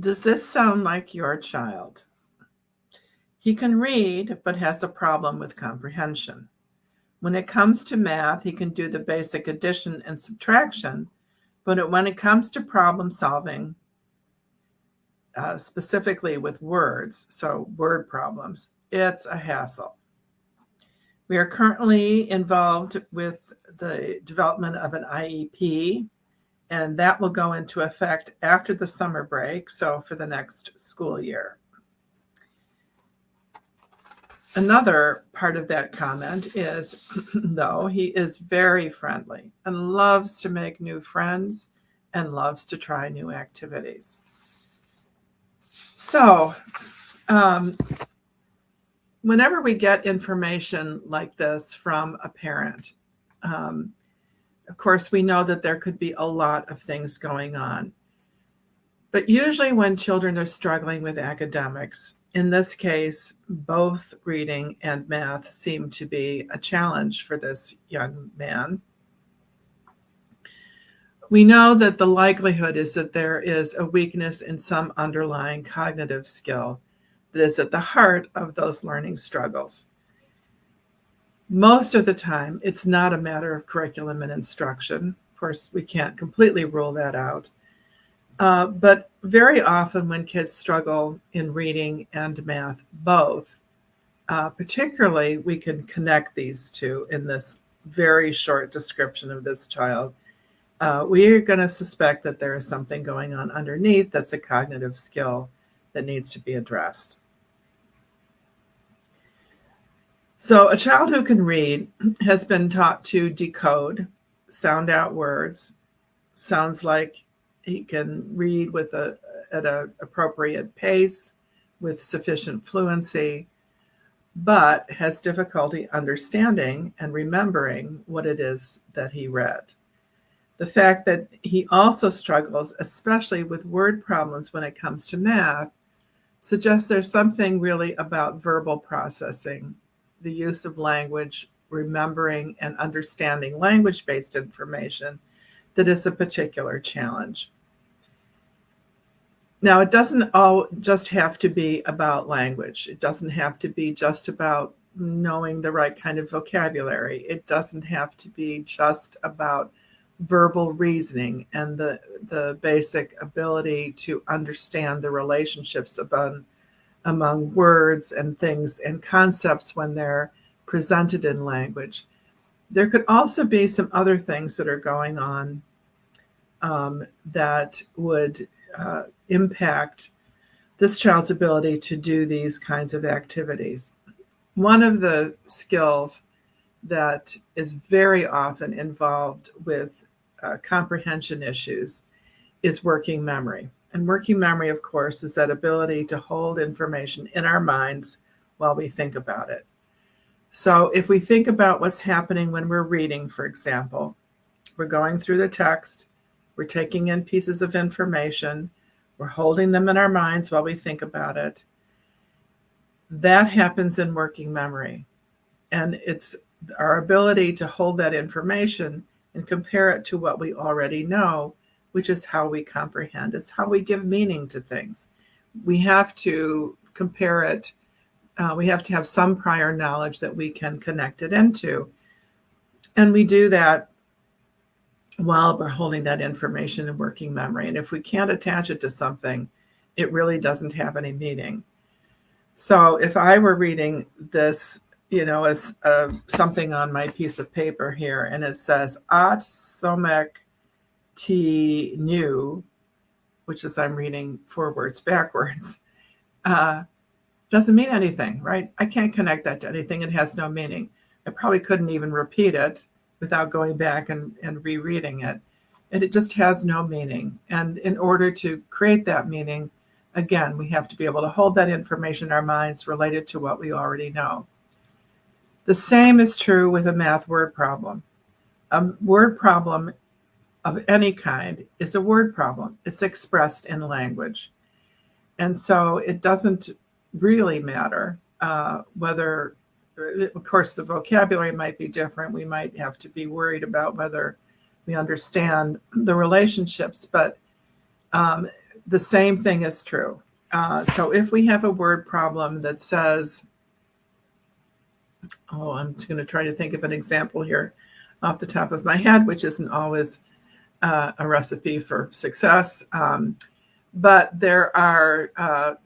Does this sound like your child? He can read, but has a problem with comprehension. When it comes to math, he can do the basic addition and subtraction, but when it comes to problem solving, specifically with words, so word problems, it's a hassle. We are currently involved with the development of an IEP, and that will go into effect after the summer break, so for the next school year. Another part of that comment is, though, he is very friendly and loves to make new friends and loves to try new activities. So, whenever we get information like this from a parent, of course, we know that there could be a lot of things going on. But usually when children are struggling with academics, in this case, both reading and math seem to be a challenge for this young man. We know that the likelihood is that there is a weakness in some underlying cognitive skill that is at the heart of those learning struggles. Most of the time, it's not a matter of curriculum and instruction. Of course, we can't completely rule that out. But very often when kids struggle in reading and math both, particularly we can connect these two in this very short description of this child. We are going to suspect that there is something going on underneath that's a cognitive skill that needs to be addressed. So a child who can read has been taught to decode, sound out words. Sounds like he can read at an appropriate pace with sufficient fluency, but has difficulty understanding and remembering what it is that he read. The fact that he also struggles, especially with word problems when it comes to math, suggests there's something really about verbal processing, the use of language, remembering and understanding language-based information that is a particular challenge. Now, it doesn't all just have to be about language. It doesn't have to be just about knowing the right kind of vocabulary. It doesn't have to be just about verbal reasoning and the basic ability to understand the relationships among words and things and concepts when they're presented in language. There could also be some other things that are going on that would impact this child's ability to do these kinds of activities. One of the skills that is very often involved with comprehension issues is working memory. And working memory, of course, is that ability to hold information in our minds while we think about it. So if we think about what's happening when we're reading, for example, we're going through the text, we're taking in pieces of information, we're holding them in our minds while we think about it. That happens in working memory. And it's our ability to hold that information and compare it to what we already know, which is how we comprehend. It's how we give meaning to things. We have to compare it. We have to have some prior knowledge that we can connect it into. And we do that while we're holding that information in working memory. And if we can't attach it to something, it really doesn't have any meaning. So if I were reading this, as something on my piece of paper here, and it says at somek T new, which is I'm reading 4 words backwards, doesn't mean anything, right? I can't connect that to anything. It has no meaning. I probably couldn't even repeat it without going back and rereading it. And it just has no meaning. And in order to create that meaning, again, we have to be able to hold that information in our minds related to what we already know. The same is true with a math word problem. A word problem of any kind is a word problem. It's expressed in language. And so it doesn't really matter whether, of course, the vocabulary might be different. We might have to be worried about whether we understand the relationships, but the same thing is true. So if we have a word problem that says, I'm just going to try to think of an example here off the top of my head, which isn't always a recipe for success. But there are,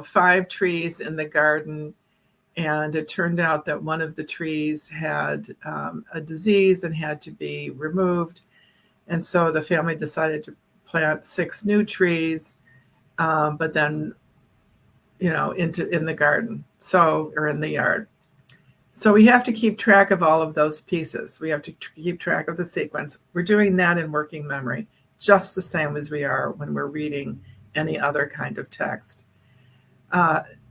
5 trees in the garden, and it turned out that one of the trees had a disease and had to be removed. And so the family decided to plant 6 new trees, but then, in the garden, or in the yard. So we have to keep track of all of those pieces. We have to keep track of the sequence. We're doing that in working memory, just the same as we are when we're reading any other kind of text.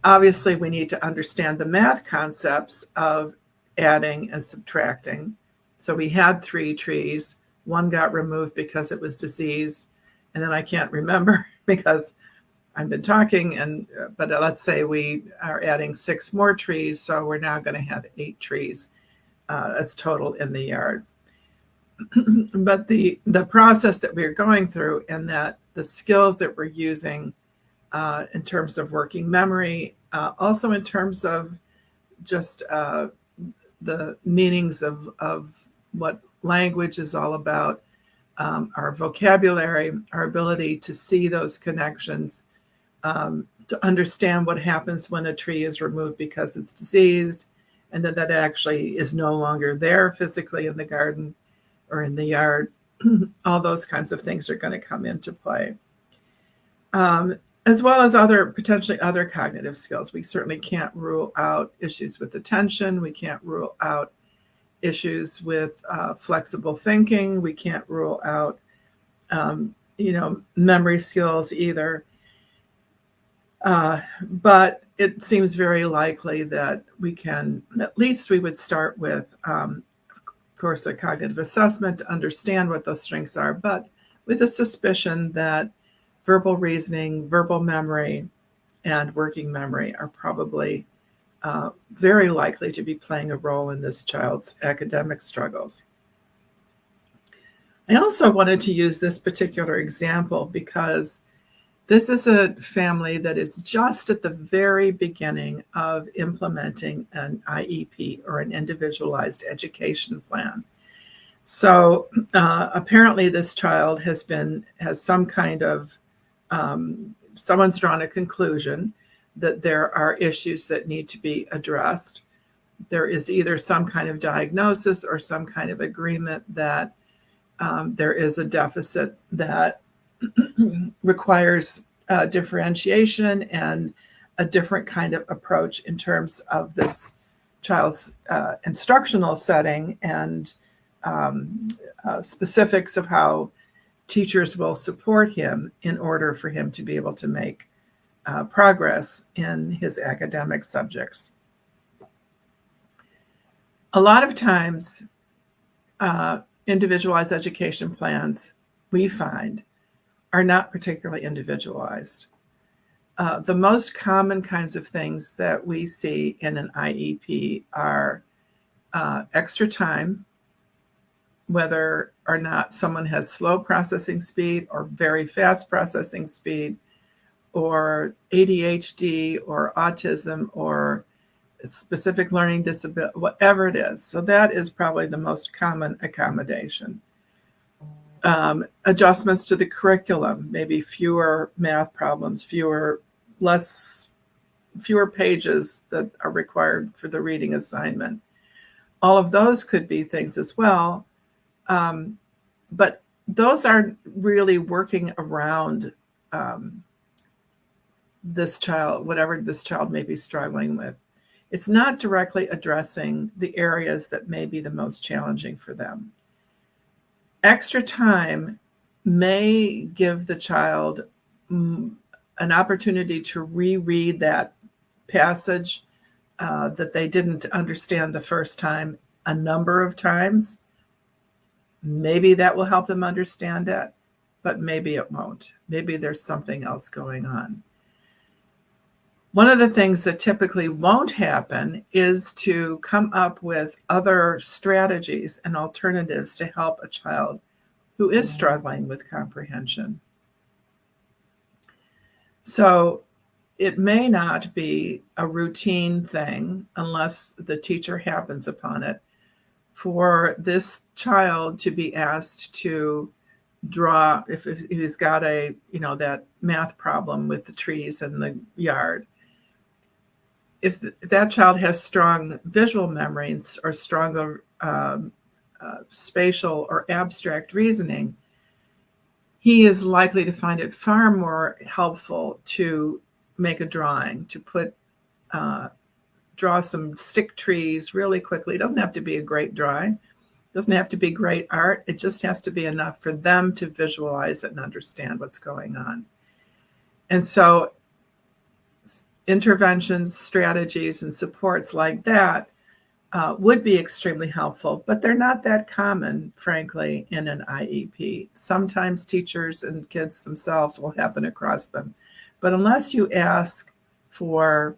Obviously, we need to understand the math concepts of adding and subtracting. So we had 3 trees. One got removed because it was diseased. And then I can't remember because I've been talking, but let's say we are adding 6 more trees. So we're now going to have 8 trees as total in the yard. But the process that we're going through, and that the skills that we're using in terms of working memory, also in terms of just the meanings of what language is all about, our vocabulary, our ability to see those connections, to understand what happens when a tree is removed because it's diseased, and that actually is no longer there physically in the garden or in the yard. All those kinds of things are going to come into play. As well as potentially other cognitive skills. We certainly can't rule out issues with attention. We can't rule out issues with flexible thinking. We can't rule out, memory skills either. But it seems very likely that we would start with, of course, a cognitive assessment to understand what those strengths are, but with a suspicion that verbal reasoning, verbal memory, and working memory are probably very likely to be playing a role in this child's academic struggles. I also wanted to use this particular example because this is a family that is just at the very beginning of implementing an IEP, or an individualized education plan. So apparently this child has some kind of, someone's drawn a conclusion that there are issues that need to be addressed. There is either some kind of diagnosis or some kind of agreement that there is a deficit that requires differentiation and a different kind of approach in terms of this child's instructional setting and specifics of how teachers will support him in order for him to be able to make progress in his academic subjects. A lot of times, individualized education plans, we find, are not particularly individualized. The most common kinds of things that we see in an IEP are extra time, whether or not someone has slow processing speed or very fast processing speed, or ADHD or autism or specific learning disability, whatever it is. So that is probably the most common accommodation. Adjustments to the curriculum, maybe fewer math problems, fewer pages that are required for the reading assignment. All of those could be things as well. But those aren't really working around this child, whatever this child may be struggling with. It's not directly addressing the areas that may be the most challenging for them. Extra time may give the child an opportunity to reread that passage that they didn't understand the first time a number of times. Maybe that will help them understand it, but maybe it won't. Maybe there's something else going on. One of the things that typically won't happen is to come up with other strategies and alternatives to help a child who is struggling with comprehension. So it may not be a routine thing unless the teacher happens upon it for this child to be asked to draw, if he's got a, that math problem with the trees in the yard. If that child has strong visual memories or stronger spatial or abstract reasoning, he is likely to find it far more helpful to make a drawing, to draw some stick trees really quickly. It doesn't have to be a great drawing. It doesn't have to be great art. It just has to be enough for them to visualize it and understand what's going on. And so interventions, strategies, and supports like that would be extremely helpful, but they're not that common, frankly, in an IEP. Sometimes teachers and kids themselves will happen across them. But unless you ask for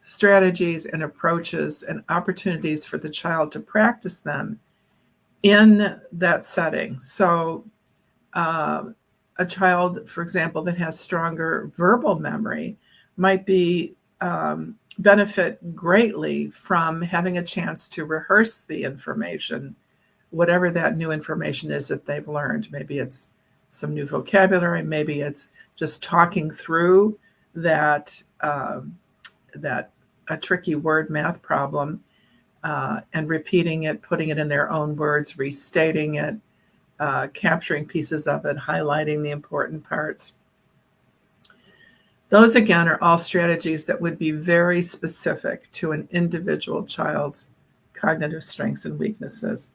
strategies and approaches and opportunities for the child to practice them in that setting. So a child, for example, that has stronger verbal memory might be benefit greatly from having a chance to rehearse the information, whatever that new information is that they've learned. Maybe it's some new vocabulary, maybe it's just talking through that a tricky word math problem and repeating it, putting it in their own words, restating it, capturing pieces of it, highlighting the important parts. Those, again, are all strategies that would be very specific to an individual child's cognitive strengths and weaknesses.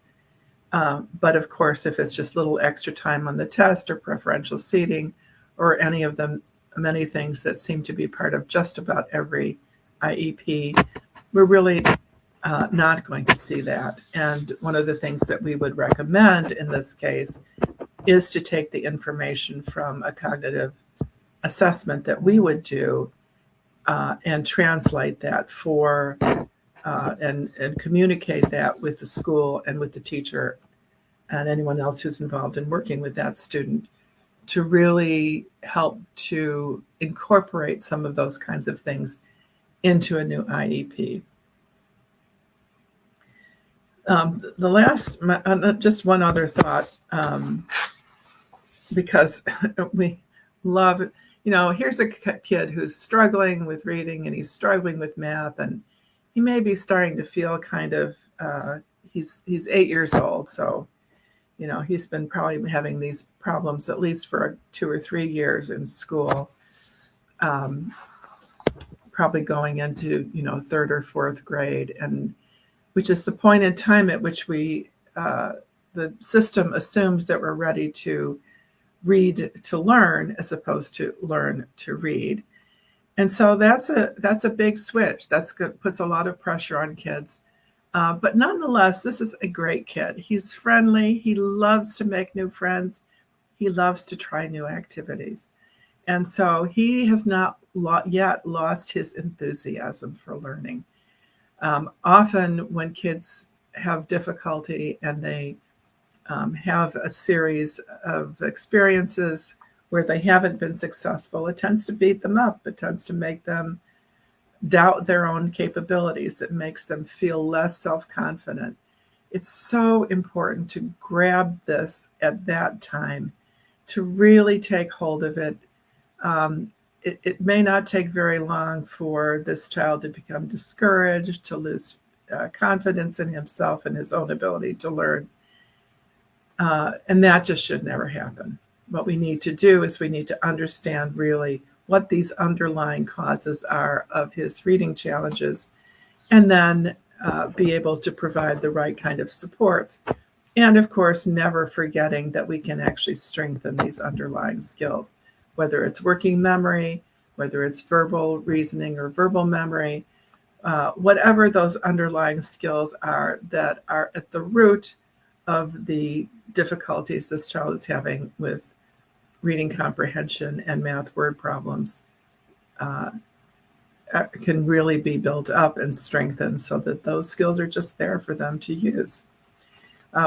But of course, if it's just little extra time on the test or preferential seating or any of the many things that seem to be part of just about every IEP, we're really not going to see that. And one of the things that we would recommend in this case is to take the information from a cognitive assessment that we would do and translate that for and communicate that with the school and with the teacher and anyone else who's involved in working with that student to really help to incorporate some of those kinds of things into a new IEP. The last, just one other thought, because we love, here's a kid who's struggling with reading and he's struggling with math, and he may be starting to feel kind of, he's 8 years old, so, he's been probably having these problems at least for 2 or 3 years in school, probably going into, 3rd or 4th grade, and which is the point in time at which the system assumes that we're ready to read to learn as opposed to learn to read. And so that's a big switch. That's good, puts a lot of pressure on kids. But nonetheless, this is a great kid. He's friendly. He loves to make new friends. He loves to try new activities. And so he has not yet lost his enthusiasm for learning. Often when kids have difficulty and they have a series of experiences where they haven't been successful, it tends to beat them up. It tends to make them doubt their own capabilities. It makes them feel less self-confident. It's so important to grab this at that time, to really take hold of it. It may not take very long for this child to become discouraged, to lose confidence in himself and his own ability to learn. And that just should never happen. What we need to do is we need to understand really what these underlying causes are of his reading challenges, and then be able to provide the right kind of supports. And of course, never forgetting that we can actually strengthen these underlying skills, whether it's working memory, whether it's verbal reasoning or verbal memory, whatever those underlying skills are that are at the root of the difficulties this child is having with reading comprehension and math word problems can really be built up and strengthened so that those skills are just there for them to use.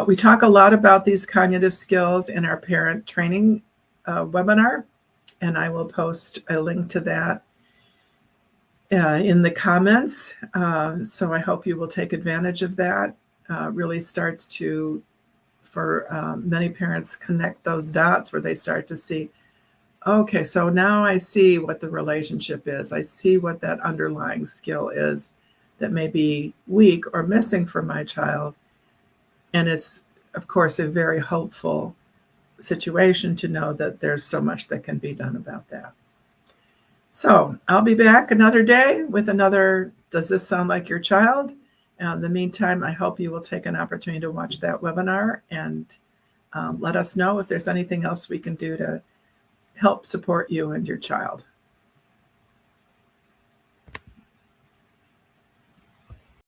We talk a lot about these cognitive skills in our parent training webinar. and I will post a link to that in the comments. So I hope you will take advantage of that. Really starts to, for many parents, connect those dots where they start to see, okay, so now I see what the relationship is. I see what that underlying skill is that may be weak or missing for my child. And it's, of course, a very hopeful situation to know that there's so much that can be done about that. So I'll be back another day with another, does this sound like your child? In the meantime, I hope you will take an opportunity to watch that webinar and let us know if there's anything else we can do to help support you and your child.